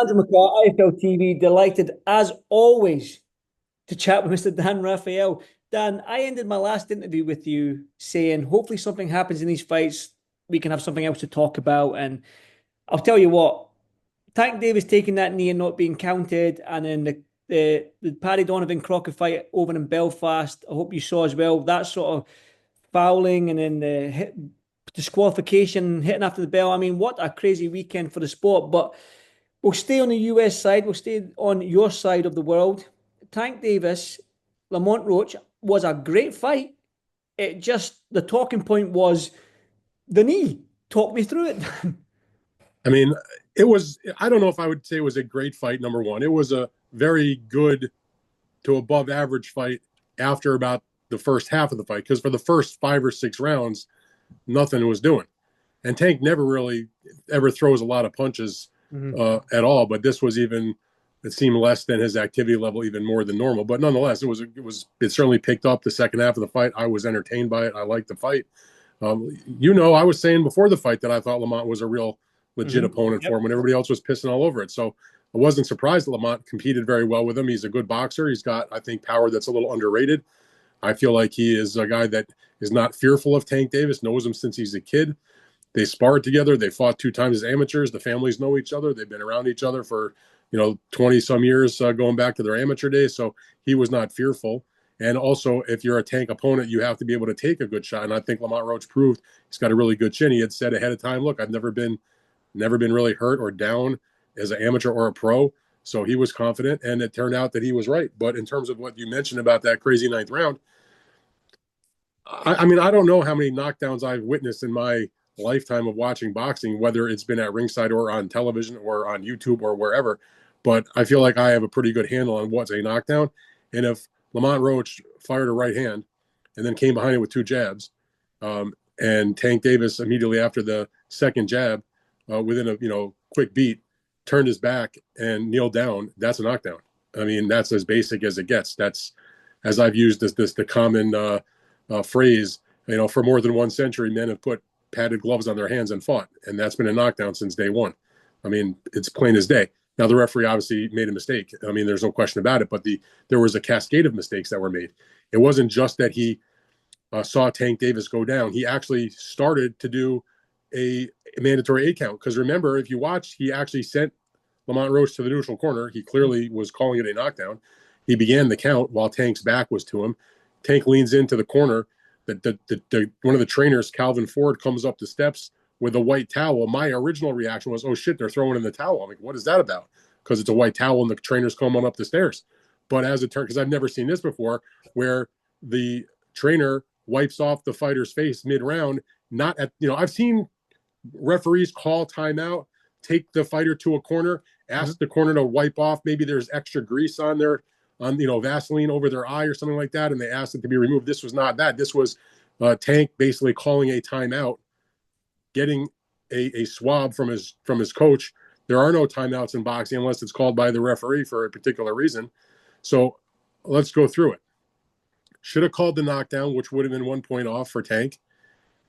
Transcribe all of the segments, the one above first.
Andrew McCart, iFLTV, delighted as always to chat with Mr. Dan Rafael. Dan, I ended my last interview with you saying hopefully something happens in these fights. We can have something else to talk about. And I'll tell you what, Tank Davis taking that knee and not being counted, and then the Paddy Donovan Crocker fight over in Belfast. I hope you saw as well that sort of fouling and then the disqualification, hitting after the bell. I mean, what a crazy weekend for the sport. But we'll stay on the US side. We'll stay on your side of the world. Tank Davis, Lamont Roach was a great fight. It just, the talking point was the knee. Talk me through it. I mean, it was, I don't know if I would say it was a great fight, number one. It was a very good to above average fight after about the first half of the fight, because for the first 5 or 6 rounds, nothing was doing. And Tank never really ever throws a lot of punches at all, but this was even, it seemed less than his activity level, even more than normal. But nonetheless, it certainly picked up the second half of the fight. I was entertained by it. I liked the fight. I was saying before the fight that I thought Lamont was a real legit opponent for him when everybody else was pissing all over it. So I wasn't surprised that Lamont competed very well with him. He's a good boxer. He's got, I think, power that's a little underrated. I feel like he is a guy that is not fearful of Tank Davis, knows him since he's a kid. They sparred together. They fought 2 times as amateurs. The families know each other. They've been around each other for, 20 some years, going back to their amateur days. So he was not fearful. And also, if you're a Tank opponent, you have to be able to take a good shot. And I think Lamont Roach proved he's got a really good chin. He had said ahead of time, look, I've never been really hurt or down as an amateur or a pro. So he was confident, and it turned out that he was right. But in terms of what you mentioned about that crazy 9th round, I mean, I don't know how many knockdowns I've witnessed in my lifetime of watching boxing, whether it's been at ringside or on television or on YouTube or wherever. But I feel like I have a pretty good handle on what's a knockdown. And if Lamont Roach fired a right hand and then came behind it with 2 jabs, and Tank Davis immediately after the second jab, within a quick beat, turned his back and kneeled down, that's a knockdown. I mean, that's as basic as it gets. That's, as I've used the common phrase, for more than 1 century, men have put padded gloves on their hands and fought, and that's been a knockdown since day one. I mean, it's plain as day. Now, the referee obviously made a mistake. I mean, there's no question about it, but there was a cascade of mistakes that were made. It wasn't just that he saw Tank Davis go down. He actually started to do a mandatory 8 count, because remember, if you watch, he actually sent Lamont Roach to the neutral corner. He clearly was calling it a knockdown. He began the count while Tank's back was to him. Tank leans into the corner. One of the trainers, Calvin Ford, comes up the steps with a white towel. My original reaction was, oh shit, they're throwing in the towel. I'm like, what is that about? Because it's a white towel and the trainer's coming up the stairs. But as it turned, because I've never seen this before, where the trainer wipes off the fighter's face mid-round, not at, I've seen referees call timeout, take the fighter to a corner, ask the corner to wipe off. Maybe there's extra grease on Vaseline over their eye or something like that, and they asked it to be removed. This was not that. This was Tank basically calling a timeout, getting a swab from his coach. There are no timeouts in boxing unless it's called by the referee for a particular reason. So let's go through it. Should have called the knockdown, which would have been 1 point off for Tank.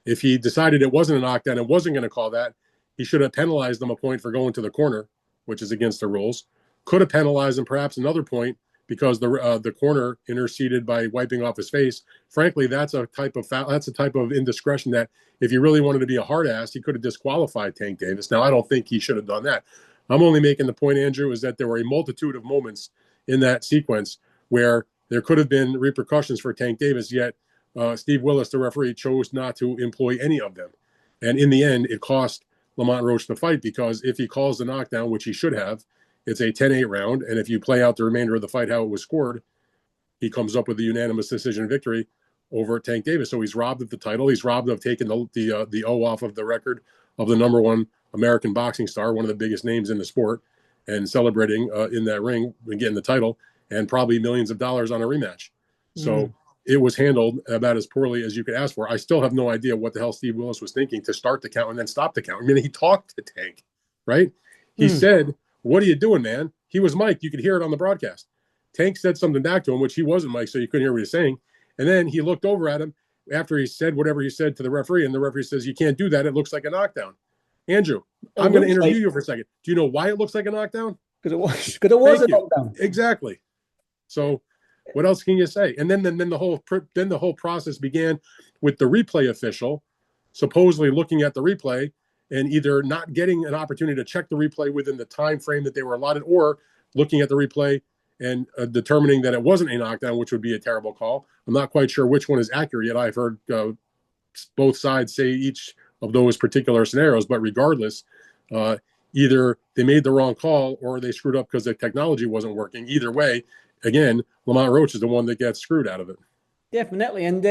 If he decided it wasn't a knockdown and wasn't going to call that, he should have penalized him a point for going to the corner, which is against the rules. Could have penalized him perhaps another point because the corner interceded by wiping off his face. Frankly, that's a type of foul, that's a type of indiscretion that if he really wanted to be a hard ass, he could have disqualified Tank Davis. Now, I don't think he should have done that. I'm only making the point, Andrew, is that there were a multitude of moments in that sequence where there could have been repercussions for Tank Davis, yet Steve Willis, the referee, chose not to employ any of them. And in the end, it cost Lamont Roach the fight, because if he calls the knockdown, which he should have, it's a 10-8 round. And if you play out the remainder of the fight how it was scored, he comes up with a unanimous decision victory over Tank Davis. So he's robbed of the title. He's robbed of taking the O off of the record of the #1 American boxing star, one of the biggest names in the sport, and celebrating in that ring and getting the title, and probably millions of dollars on a rematch. So it was handled about as poorly as you could ask for. I still have no idea what the hell Steve Willis was thinking to start the count and then stop the count. I mean, he talked to Tank, right? He said, what are you doing, man? He was mic'd. You could hear it on the broadcast. Tank said something back to him, which he wasn't mic'd, so you couldn't hear what he was saysaying. And then he looked over at him after he said whatever he said to the referee, and the referee says, you can't do that. It looks like a knockdown. Andrew, I'm going to interview you for a second. Do you know why it looks like a knockdown? because it was Thank a you. knockdown. Exactly. So what else can you say? And then the whole process began with the replay official supposedly looking at the replay and either not getting an opportunity to check the replay within the time frame that they were allotted, or looking at the replay and determining that it wasn't a knockdown, which would be a terrible call. I'm not quite sure which one is accurate yet. I've heard both sides say each of those particular scenarios, but regardless, uh, either they made the wrong call or they screwed up because the technology wasn't working. Either way, again, Lamont Roach is the one that gets screwed out of it. Definitely. And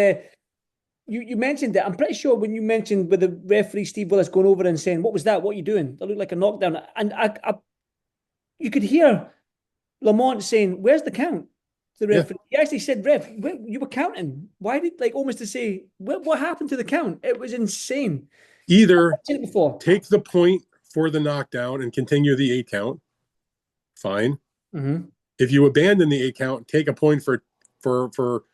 you mentioned it. I'm pretty sure when you mentioned with the referee Steve Willis going over and saying, "What was that? What are you doing?" That looked like a knockdown. And you could hear Lamont saying, "Where's the count?" To the Yeah. referee. He actually said, "Ref, you were counting. Why did like almost to say what happened to the count?" It was insane. Either I've seen it before. take the point for the knockdown and continue the 8 count, fine. Mm-hmm. If you abandon the 8 count, take a point for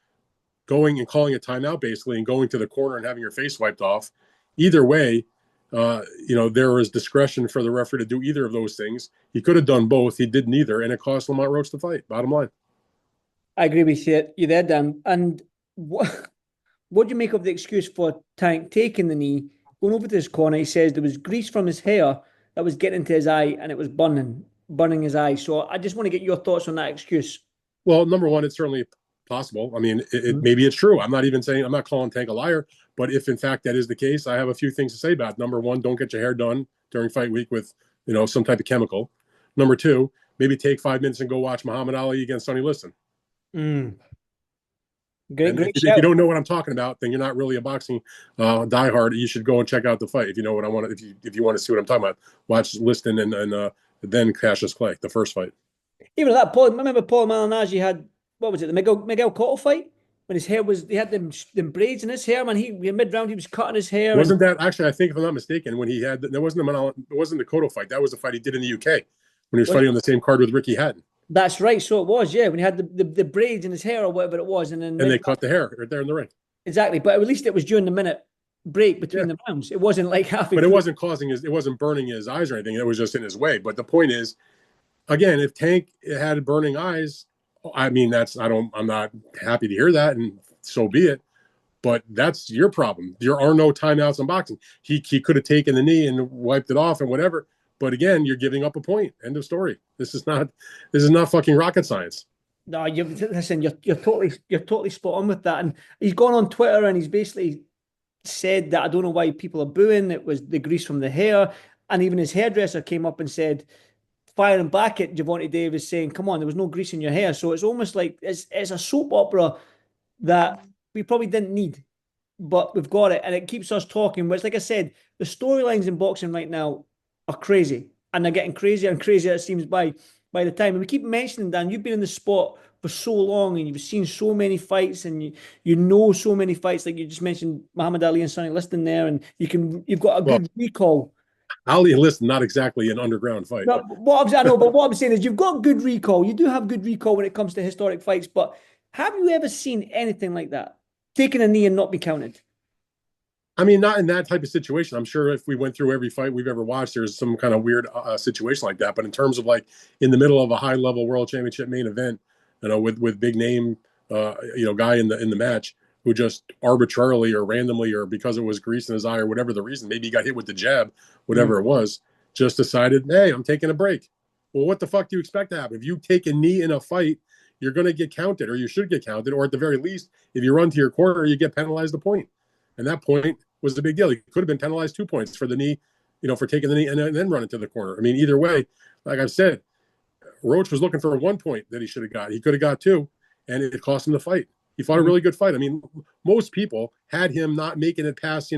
going and calling a timeout basically and going to the corner and having your face wiped off. Either way, there was discretion for the referee to do either of those things. He could have done both. He did neither, and it cost Lamont Roach the fight. Bottom line. I agree with you there, Dan. And what do you make of the excuse for Tank taking the knee, going over to his corner? He says there was grease from his hair that was getting into his eye and it was burning his eye. So I just want to get your thoughts on that excuse. Well, number one, it's certainly possible. I mean, maybe it's true. I'm not calling Tank a liar, but if in fact that is the case, I have a few things to say about it. Number one, don't get your hair done during fight week with, some type of chemical. Number two, maybe take 5 minutes and go watch Muhammad Ali against Sonny Liston. Great, And great if shout. you don't know what I'm talking about, then you're not really a boxing diehard. You should go and check out the fight if you know what I want. If you want to see what I'm talking about, watch Liston and then Cassius Clay, the first fight. Even at that point, remember Paul Malignaggi had, what was it, the Miguel Cotto fight? When his hair was, he had them braids in his hair, man. He mid-round, he was cutting his hair. Wasn't that actually, I think if I'm not mistaken, when he had, there wasn't it wasn't the Cotto fight. That was the fight he did in the UK when he was fighting on the same card with Ricky Hatton. That's right. So it was, yeah, when he had the braids in his hair or whatever it was. And then they cut the hair right there in the ring. Exactly. But at least it was during the minute break between the rounds. It wasn't like halfway. But it wasn't it wasn't burning his eyes or anything. It was just in his way. But the point is, again, if Tank had burning eyes, I mean, I'm not happy to hear that, and so be it. But that's your problem. There are no timeouts in boxing. He could have taken the knee and wiped it off and whatever. But again, you're giving up a point. End of story. This is not fucking rocket science. No, listen. You're totally spot on with that. And he's gone on Twitter and he's basically said that I don't know why people are booing. It was the grease from the hair, and even his hairdresser came up and said, firing back at Gervonta Davis, saying, "Come on, there was no grease in your hair." So it's almost like it's a soap opera that we probably didn't need, but we've got it, and it keeps us talking. Which, like I said, the storylines in boxing right now are crazy, and they're getting crazier and crazier. It seems by the time. And we keep mentioning, Dan, you've been in the sport for so long, and you've seen so many fights, and you know so many fights. Like you just mentioned, Muhammad Ali and Sonny Liston there, and you've got a good recall. Ali and Liston, not exactly an underground fight. No, what I'm saying is you've got good recall. You do have good recall when it comes to historic fights, but have you ever seen anything like that? Taking a knee and not be counted? I mean, not in that type of situation. I'm sure if we went through every fight we've ever watched, there's some kind of weird situation like that. But in terms of like in the middle of a high level world championship main event, with big name, guy in the match who just arbitrarily or randomly or because it was grease in his eye or whatever the reason, maybe he got hit with the jab, whatever it was, just decided, hey, I'm taking a break. Well, what the fuck do you expect to happen? If you take a knee in a fight, you're going to get counted, or you should get counted, or at the very least, if you run to your corner, you get penalized a point. And that point was the big deal. He could have been penalized 2 points for the knee, for taking the knee and then running to the corner. I mean, either way, like I've said, Roach was looking for 1 point that he should have got. He could have got 2, and it cost him the fight. He fought a really good fight. I mean, most people had him not making it past,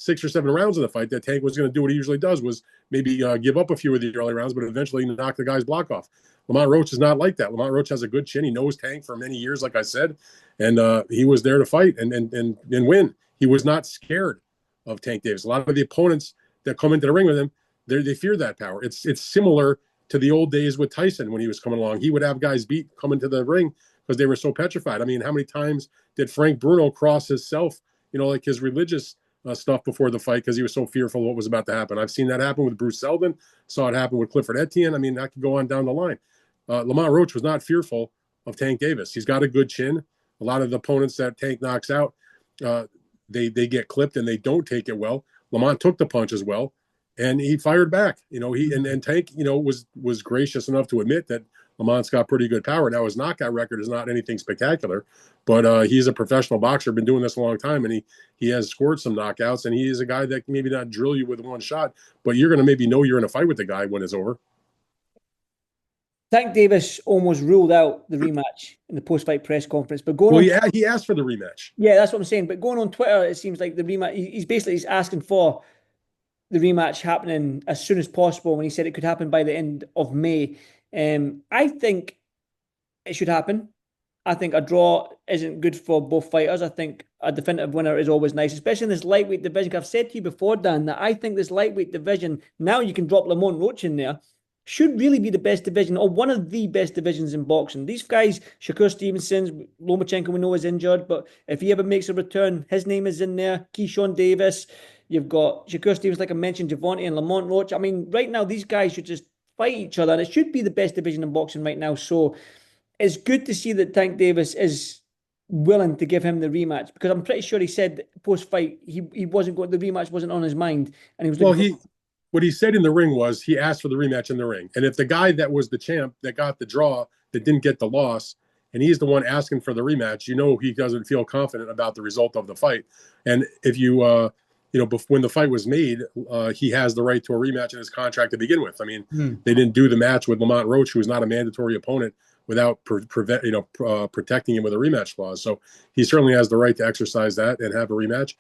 6 or 7 rounds of the fight. That Tank was going to do what he usually does, was maybe give up a few of the early rounds, but eventually knock the guy's block off. Lamont Roach is not like that. Lamont Roach has a good chin. He knows Tank for many years, like I said, and he was there to fight and win. He was not scared of Tank Davis. A lot of the opponents that come into the ring with him, they fear that power. It's similar to the old days with Tyson when he was coming along. He would have guys come into the ring because they were so petrified. I mean, how many times did Frank Bruno cross himself, like his religious stuff before the fight because he was so fearful of what was about to happen. I've seen that happen with Bruce Seldon, saw it happen with Clifford Etienne. I mean, I could go on down the line. Lamont Roach was not fearful of Tank Davis. He's got a good chin. A lot of the opponents that Tank knocks out, they get clipped and they don't take it well. Lamont took the punch as well, and he fired back. And Tank, was gracious enough to admit that Lamont's got pretty good power. Now his knockout record is not anything spectacular, but he's a professional boxer, been doing this a long time, and he has scored some knockouts. And he is a guy that can maybe not drill you with one shot, but you're going to maybe know you're in a fight with the guy when it's over. Tank Davis almost ruled out the rematch in the post-fight press conference, but he asked for the rematch. Yeah, that's what I'm saying. But going on Twitter, it seems like the rematch. He's asking for the rematch happening as soon as possible. When he said it could happen by the end of May, I think it should happen. I think a draw isn't good for both fighters. I think a definitive winner is always nice, especially in this lightweight division. I've said to you before, Dan, that I think this lightweight division, now you can drop Lamont Roach in there, should really be the best division, or one of the best divisions in boxing. These guys, Shakur Stevenson, Lomachenko, we know is injured, but if he ever makes a return, his name is in there. Keyshawn Davis, you've got Shakur Stevenson, like I mentioned, Javante and Lamont Roach. I mean, right now, these guys should just fight each other, and it should be the best division in boxing right now. So it's good to see that Tank Davis is willing to give him the rematch, because I'm pretty sure he said post-fight he wasn't going, the rematch wasn't on his mind, and he was what he said in the ring was he asked for the rematch in the ring. And if the guy that was the champ that got the draw, that didn't get the loss, and he's the one asking for the rematch, he doesn't feel confident about the result of the fight. And if when the fight was made, he has the right to a rematch in his contract to begin with. I mean, they didn't do the match with Lamont Roach, who's not a mandatory opponent, without protecting him with a rematch clause. So he certainly has the right to exercise that and have a rematch.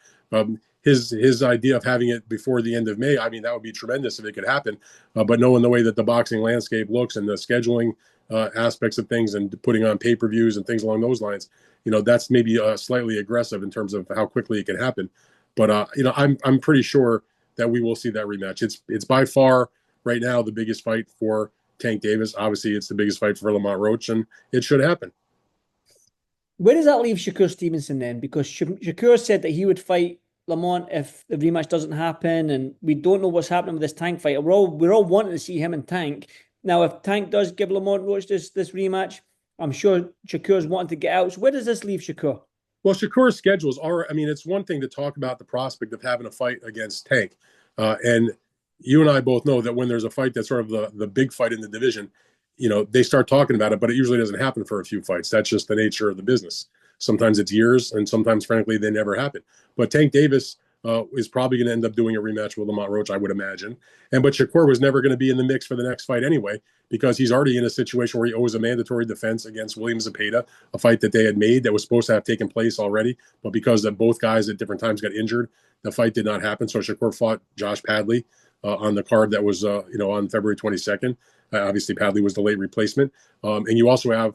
His idea of having it before the end of May, I mean, that would be tremendous if it could happen. But knowing the way that the boxing landscape looks and the scheduling aspects of things and putting on pay-per-views and things along those lines, that's maybe slightly aggressive in terms of how quickly it can happen. But I'm pretty sure that we will see that rematch. It's by far right now the biggest fight for Tank Davis. Obviously, it's the biggest fight for Lamont Roach, and it should happen. Where does that leave Shakur Stevenson then? Because Shakur said that he would fight Lamont if the rematch doesn't happen, and we don't know what's happening with this Tank fight. We're all wanting to see him and Tank. Now, if Tank does give Lamont Roach this rematch, I'm sure Shakur's wanting to get out. So where does this leave Shakur? Well, Shakur's schedules are, I mean, it's one thing to talk about the prospect of having a fight against Tank. And you and I both know that when there's a fight that's sort of the big fight in the division, they start talking about it, but it usually doesn't happen for a few fights. That's just the nature of the business. Sometimes it's years, and sometimes, frankly, they never happen. But Tank Davis is probably going to end up doing a rematch with Lamont Roach, I would imagine. But Shakur was never going to be in the mix for the next fight anyway, because he's already in a situation where he owes a mandatory defense against William Zepeda, a fight that they had made that was supposed to have taken place already. But because of both guys at different times got injured, the fight did not happen. So Shakur fought Josh Padley on the card that was, on February 22nd. Obviously, Padley was the late replacement. And you also have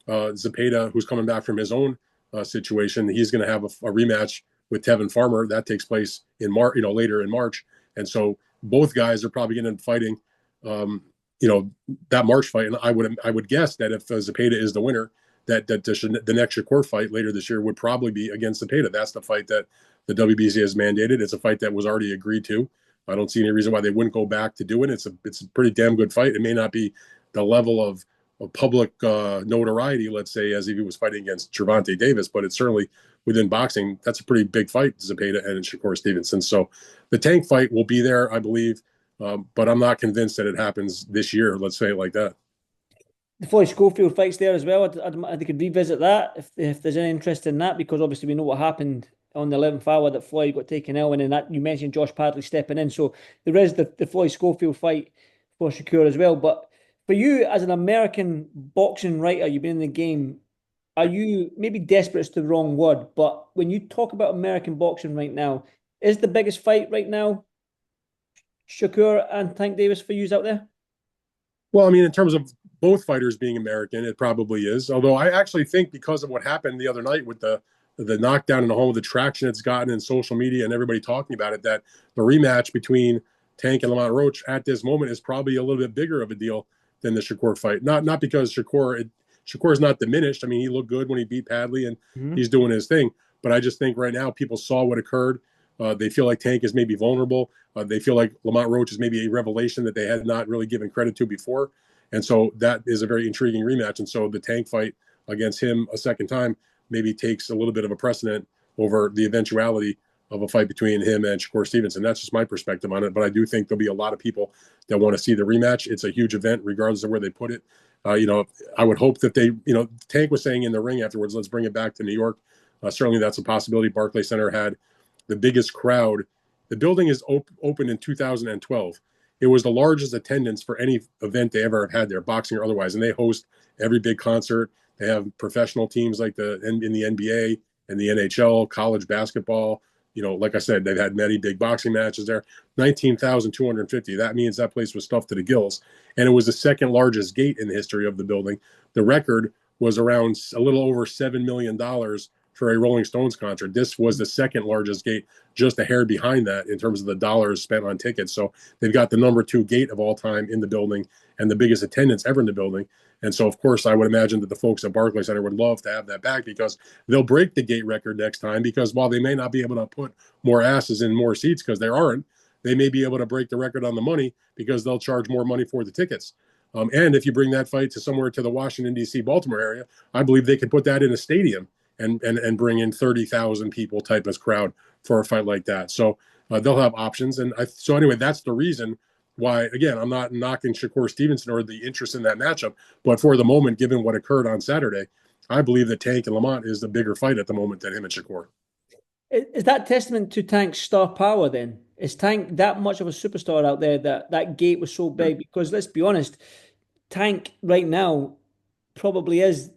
Zepeda, who's coming back from his own situation. He's going to have a rematch with Tevin Farmer. That takes place in March, later in March. And so both guys are probably going to be fighting, that March fight. And I would guess that if Zepeda is the winner, that the next Shakur fight later this year would probably be against Zepeda. That's the fight that the WBC has mandated. It's a fight that was already agreed to. I don't see any reason why they wouldn't go back to do it. It's a pretty damn good fight. It may not be the level of public notoriety, let's say, as if he was fighting against Gervonta Davis, but it's certainly within boxing. That's a pretty big fight, Zepeda and Shakur Stevenson. So the Tank fight will be there, I believe, but I'm not convinced that it happens this year. Let's say it like that. The Floyd Schofield fight's there as well. They could revisit that if there's any interest in that, because obviously we know what happened on the 11th hour that Floyd got taken ill, and then that you mentioned Josh Padley stepping in. So there is the Floyd Schofield fight for Shakur as well. But for you, as an American boxing writer, you've been in the game. Are you, maybe desperate is the wrong word, but when you talk about American boxing right now, is the biggest fight right now Shakur and Tank Davis for you out there? Well, I mean, in terms of both fighters being American, it probably is. Although I actually think because of what happened the other night with the knockdown in the home, the traction it's gotten in social media and everybody talking about it, that the rematch between Tank and Lamont Roach at this moment is probably a little bit bigger of a deal than the Shakur fight. Not because Shakur is not diminished. I mean, he looked good when he beat Padley and he's doing his thing. But I just think right now people saw what occurred They feel like Tank is maybe vulnerable. They feel like Lamont Roach is maybe a revelation that they had not really given credit to before. And so that is a very intriguing rematch. And so the Tank fight against him a second time maybe takes a little bit of a precedent over the eventuality of a fight between him and Shakur Stevenson. That's just my perspective on it. But I do think there'll be a lot of people that want to see the rematch. It's a huge event, regardless of where they put it. I would hope that Tank was saying in the ring afterwards, let's bring it back to New York. Certainly that's a possibility. Barclays Center had the biggest crowd. The building is opened in 2012. It was the largest attendance for any event they ever have had there, boxing or otherwise. And they host every big concert. They have professional teams like in the NBA and the NHL, college basketball. Like I said, they've had many big boxing matches there. 19,250. That means that place was stuffed to the gills. And it was the second largest gate in the history of the building. The record was around a little over $7 million for a Rolling Stones concert. This was the second largest gate, just a hair behind that in terms of the dollars spent on tickets. So they've got the number 2 gate of all time in the building and the biggest attendance ever in the building. And so, of course, I would imagine that the folks at Barclays Center would love to have that back, because they'll break the gate record next time, because while they may not be able to put more asses in more seats because there aren't, they may be able to break the record on the money because they'll charge more money for the tickets. And if you bring that fight to somewhere to the Washington, D.C., Baltimore area, I believe they could put that in a stadium and bring in 30,000 people type of crowd for a fight like that. So they'll have options. So anyway, that's the reason why, again, I'm not knocking Shakur Stevenson or the interest in that matchup, but for the moment, given what occurred on Saturday, I believe that Tank and Lamont is the bigger fight at the moment than him and Shakur. Is that testament to Tank's star power then? Is Tank that much of a superstar out there that that gate was so big? Because let's be honest, Tank right now probably is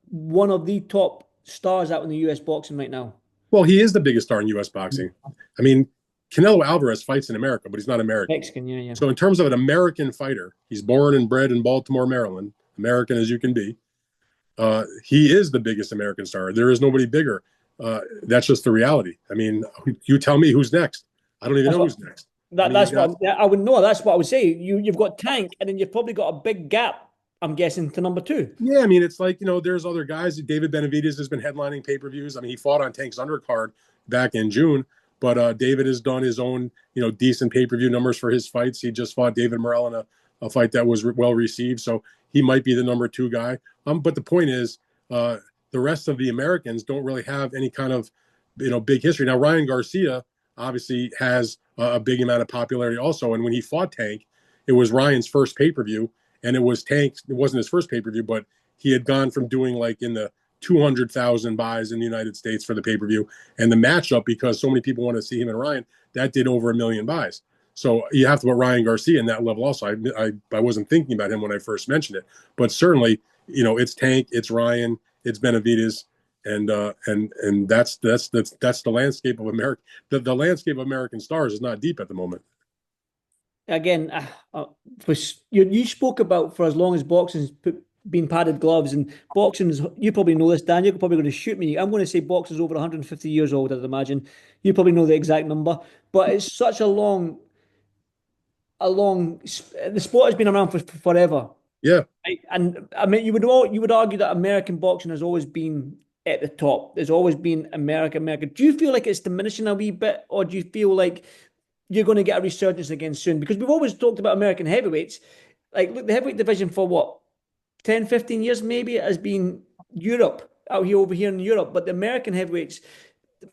one of the top stars out in the US boxing right now. Well, he is the biggest star in U.S. boxing. I mean, Canelo Alvarez fights in America, but he's not American. Mexican, yeah. So in terms of an American fighter, he's born and bred in Baltimore, Maryland, American as you can be. He is the biggest American star. There is nobody bigger. That's just the reality. I mean, you tell me who's next. I don't even know who's next. That's what I would know. That's what I would say. You've got Tank, and then you've probably got a big gap, I'm guessing, to number 2. Yeah, I mean, it's like, there's other guys. David Benavidez has been headlining pay-per-views. I mean, he fought on Tank's undercard back in June, but David has done his own, decent pay-per-view numbers for his fights. He just fought David Morrell in a fight that was well received, so he might be the number 2 guy. But the point is, the rest of the Americans don't really have any kind of, big history. Now, Ryan Garcia obviously has a big amount of popularity also, and when he fought Tank, it was Ryan's first pay-per-view. And it was Tank. It wasn't his first pay-per-view, but he had gone from doing like in the 200,000 buys in the United States for the pay-per-view. And the matchup, because so many people want to see him and Ryan, that did over 1 million buys. So you have to put Ryan Garcia in that level also. I wasn't thinking about him when I first mentioned it. But certainly, it's Tank, it's Ryan, it's Benavidez, and that's the landscape of America. The landscape of American stars is not deep at the moment. Again, you spoke about for as long as boxing's been padded gloves, and boxing is, you probably know this, Dan, you're probably going to shoot me. I'm going to say boxing is over 150 years old, I'd imagine. You probably know the exact number, but it's such a long, the sport has been around for forever. Yeah. Right? And I mean, you would argue that American boxing has always been at the top. There's always been America. Do you feel like it's diminishing a wee bit, or do you feel like you're going to get a resurgence again soon? Because we've always talked about American heavyweights. Like, look, the heavyweight division for what, 10, 15 years maybe, it has been Europe, over here in Europe. But the American heavyweights,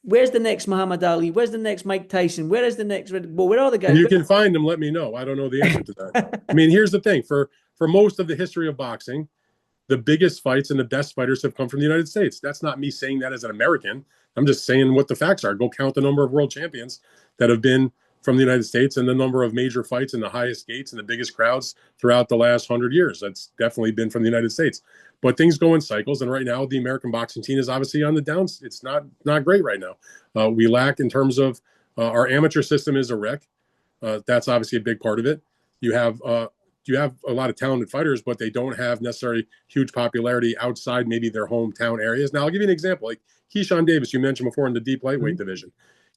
where's the next Muhammad Ali? Where's the next Mike Tyson? Where is the next Red Bull? Where are the guys? If you can find them, let me know. I don't know the answer to that. I mean, here's the thing. For most of the history of boxing, the biggest fights and the best fighters have come from the United States. That's not me saying that as an American. I'm just saying what the facts are. Go count the number of world champions that have been from the United States and the number of major fights and the highest gates and the biggest crowds throughout the last 100 years. That's definitely been from the United States. But things go in cycles, and right now the American boxing team is obviously on the downs. It's not great right now. We lack in terms of our amateur system is a wreck. That's obviously a big part of it. You have a lot of talented fighters, but they don't have necessarily huge popularity outside maybe their hometown areas. Now, I'll give you an example. Like Keyshawn Davis, you mentioned before in the deep lightweight division.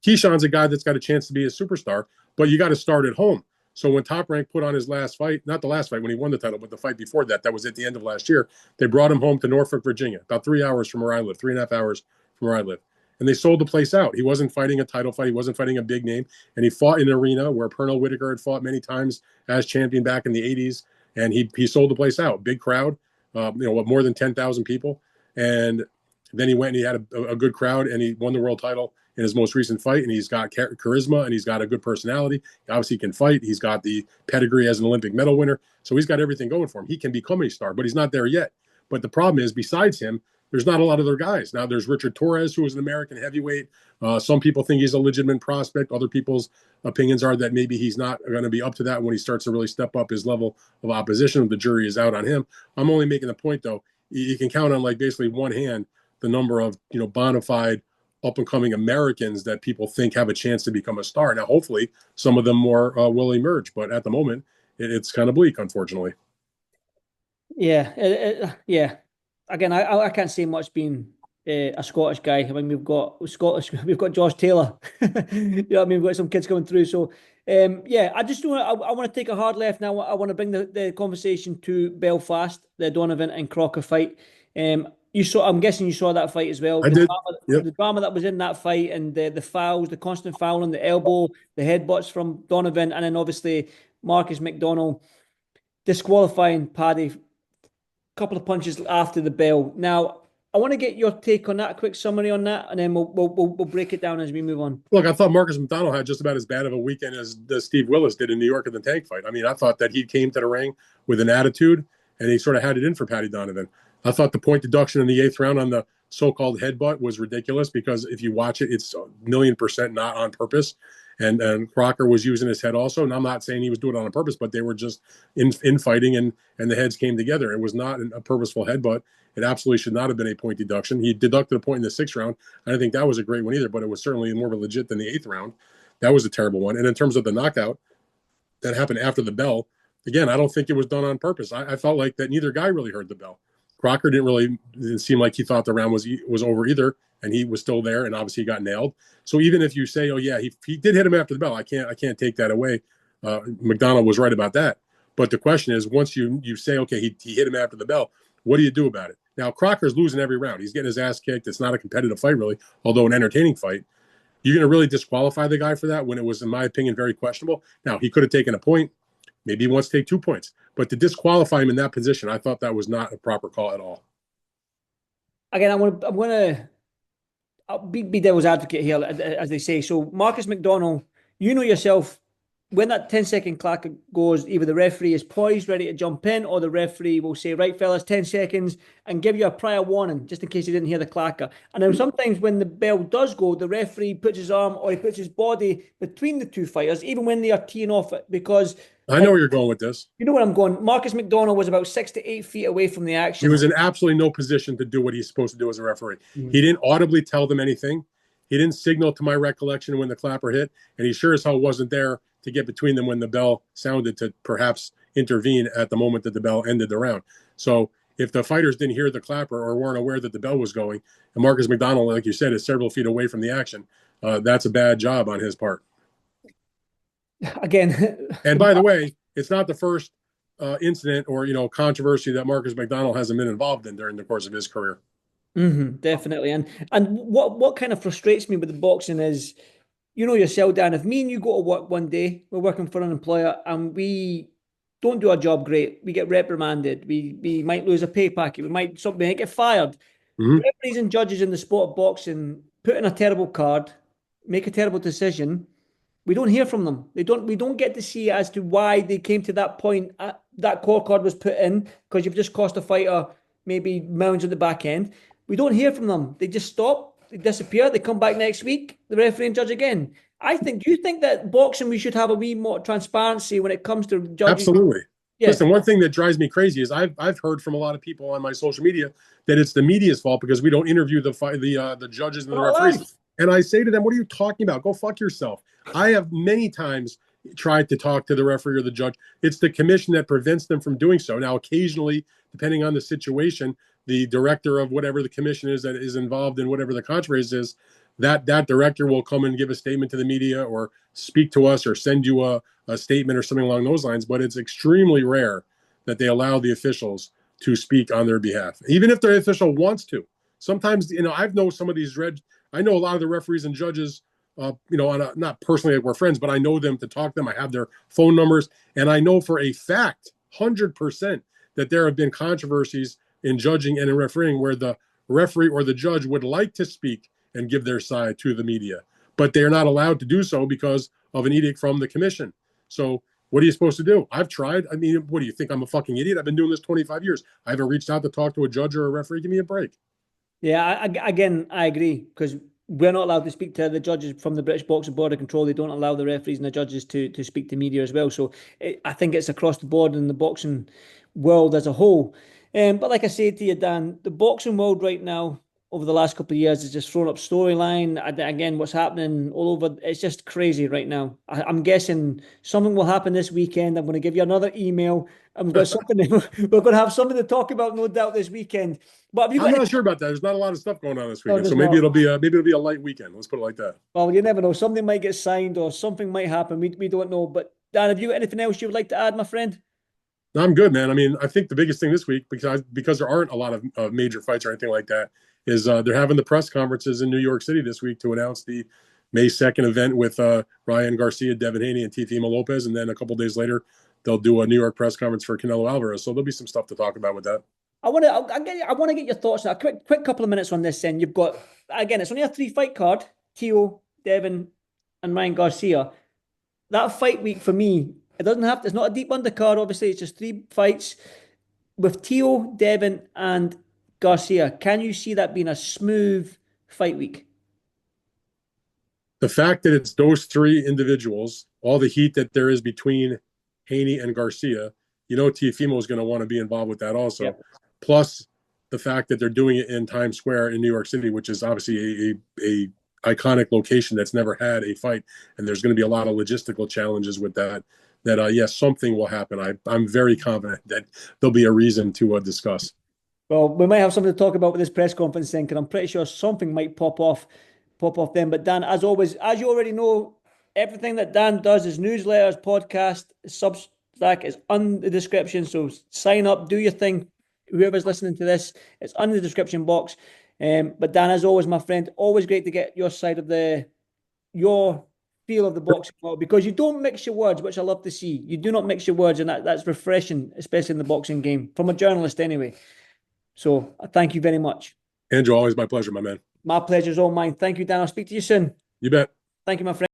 Keyshawn's a guy that's got a chance to be a superstar, but you got to start at home. So when Top Rank put on his last fight, not the last fight when he won the title, but the fight before that, that was at the end of last year, they brought him home to Norfolk, Virginia, about 3 hours from where I live, 3.5 hours from where I live. and they sold the place out. He wasn't fighting a title fight. He wasn't fighting a big name. And he fought in an arena where Pernell Whitaker had fought many times as champion back in the 80s. And he sold the place out. Big crowd, more than 10,000 people. And then he went and he had a good crowd, and he won the world title in his most recent fight. And he's got charisma, and he's got a good personality. Obviously, he can fight. He's got the pedigree as an Olympic medal winner. So he's got everything going for him. He can become a star, but he's not there yet. But the problem is, besides him, there's not a lot of other guys. Now, there's Richard Torres, who is an American heavyweight. Some people think he's a legitimate prospect. Other people's opinions are that maybe he's not going to be up to that when he starts to really step up his level of opposition. The jury is out on him. I'm only making the point, though. You can count on, like, basically one hand the number of, bona fide up-and-coming Americans that people think have a chance to become a star. Now, hopefully, some of them more will emerge. But at the moment, it's kind of bleak, unfortunately. Yeah. Again, I can't say much being a Scottish guy. I mean, we've got Josh Taylor. You know what I mean? We've got some kids coming through. So, yeah, I want to take a hard left now. I want to bring the conversation to Belfast, the Donovan and Crocker fight. I'm guessing you saw that fight as well. I did. Yep. The drama that was in that fight, and the fouls, the constant fouling, the elbow, the headbutts from Donovan, and then obviously Marcus McDonald disqualifying Paddy couple of punches after the bell. Now, I want to get your take on that, a quick summary on that, and then we'll break it down as we move on. Look, I thought Marcus McDonald had just about as bad of a weekend as Steve Willis did in New York in the tank fight. I mean, I thought that he came to the ring with an attitude, and he sort of had it in for Paddy Donovan. I thought the point deduction in the 8th round on the so-called headbutt was ridiculous, because if you watch it, it's 1,000,000% not on purpose. And Crocker was using his head also. And I'm not saying he was doing it on purpose, but they were just in fighting, and the heads came together. It was not a purposeful headbutt. It absolutely should not have been a point deduction. He deducted a point in the 6th round. I don't think that was a great one either, but it was certainly more legit than the 8th round. That was a terrible one. And in terms of the knockout that happened after the bell, again, I don't think it was done on purpose. I felt like that neither guy really heard the bell. Crocker didn't seem like he thought the round was over either, and he was still there, and obviously he got nailed. So even if you say, oh yeah, he did hit him after the bell, I can't take that away. McDonald was right about that. But the question is, once you say, okay, he hit him after the bell, what do you do about it? Now, Crocker's losing every round. He's getting his ass kicked. It's not a competitive fight, really, although an entertaining fight. You're going to really disqualify the guy for that when it was, in my opinion, very questionable. Now, he could have taken a point. Maybe he wants to take 2 points. But to disqualify him in that position, I thought that was not a proper call at all. Again, I'm gonna be devil's advocate here, as they say. So Marcus McDonald, you know yourself, when that 10-second clock goes, either the referee is poised, ready to jump in, or the referee will say, right, fellas, 10 seconds, and give you a prior warning, just in case you didn't hear the clacker. And then sometimes when the bell does go, the referee puts his arm or he puts his body between the two fighters, even when they are teeing off it, because... I know where you're going with this. You know where I'm going. Marcus McDonald was about 6 to 8 feet away from the action. He was in absolutely no position to do what he's supposed to do as a referee. Mm-hmm. He didn't audibly tell them anything. He didn't signal, to my recollection, when the clapper hit, and he sure as hell wasn't there to get between them when the bell sounded to perhaps intervene at the moment that the bell ended the round. So if the fighters didn't hear the clapper or weren't aware that the bell was going, and Marcus McDonald, like you said, is several feet away from the action, that's a bad job on his part. Again. And by the way, it's not the first incident or, controversy that Marcus McDonald hasn't been involved in during the course of his career. Mm-hmm, definitely. And what kind of frustrates me with the boxing is, you know yourself, Dan, if me and you go to work one day, we're working for an employer and we don't do our job great, we get reprimanded, we might lose a pay packet, we might get fired. Mm-hmm. Referees and judges in the sport of boxing put in a terrible card, make a terrible decision. We don't hear from them. We don't get to see as to why they came to that point. That core card was put in because you've just cost a fighter maybe millions at the back end. We don't hear from them. They just stop. They disappear. They come back next week. The referee and judge again. Do you think that boxing we should have a wee more transparency when it comes to judging? Absolutely. Yeah. Listen, one thing that drives me crazy is I've heard from a lot of people on my social media that it's the media's fault because we don't interview the judges and the referees. And I say to them, what are you talking about? Go fuck yourself. I have many times tried to talk to the referee or the judge. It's the commission that prevents them from doing so. Now, occasionally, depending on the situation, the director of whatever the commission is that is involved in whatever the controversy is, that director will come and give a statement to the media or speak to us or send you a statement or something along those lines. But it's extremely rare that they allow the officials to speak on their behalf, even if the official wants to. sometimes, I've known some of these I know a lot of the referees and judges, not personally, like we're friends, but I know them to talk to them. I have their phone numbers, and I know for a fact, 100%, that there have been controversies in judging and in refereeing where the referee or the judge would like to speak and give their side to the media, but they're not allowed to do so because of an edict from the commission. So what are you supposed to do? I've tried. I mean, what do you think? I'm a fucking idiot? I've been doing this 25 years. I haven't reached out to talk to a judge or a referee. Give me a break. Yeah, again, I agree because we're not allowed to speak to the judges from the British Boxing Board of Control. They don't allow the referees and the judges to speak to media as well. So I think it's across the board in the boxing world as a whole. But like I said to you, Dan, the boxing world right now over the last couple of years has just thrown up storyline. Again, what's happening all over, it's just crazy right now. I'm guessing something will happen this weekend. I'm going to give you another email. And we've got something, we're going to have something to talk about, no doubt, this weekend. But have you got I'm any? not sure about that. There's not a lot of stuff going on this No, weekend, there's so maybe not. it'll be a light weekend. Let's put it like that. Well, you never know. Something might get signed or something might happen. We don't know. But Dan, have you got anything else you would like to add, my friend? No, I'm good, man. I mean, I think the biggest thing this week, because there aren't a lot of major fights or anything like that, is they're having the press conferences in New York City this week to announce the May 2nd event with Ryan Garcia, Devin Haney, and Teofimo Lopez, and then a couple days later they'll do a New York press conference for Canelo Alvarez. So there'll be some stuff to talk about with that. I want to get your thoughts. A quick couple of minutes on this. Then you've got again, it's only a 3 fight card. Teo, Devin, and Ryan Garcia. That fight week for me, it doesn't have. It's not a deep undercard. Obviously, it's just 3 fights with Teo, Devin, and Garcia. Can you see that being a smooth fight week? The fact that it's those three individuals, all the heat that there is between Haney and Garcia, Teofimo is going to want to be involved with that also. Yep. Plus the fact that they're doing it in Times Square in New York City, which is obviously a iconic location that's never had a fight, and there's going to be a lot of logistical challenges with that. Yes, something will happen. I'm very confident that there'll be a reason to discuss. Well, we might have something to talk about with this press conference then, because I'm pretty sure something might pop off then. But Dan, as always, as you already know, everything that Dan does, his newsletters, podcast, Substack is on the description. So sign up, do your thing. Whoever's listening to this, it's under the description box. But Dan, as always, my friend, always great to get your side of your feel of the boxing world, because you don't mix your words, which I love to see. You do not mix your words, and that's refreshing, especially in the boxing game, from a journalist anyway. So thank you very much. Andrew, always my pleasure, my man. My pleasure is all mine. Thank you, Dan. I'll speak to you soon. You bet. Thank you, my friend.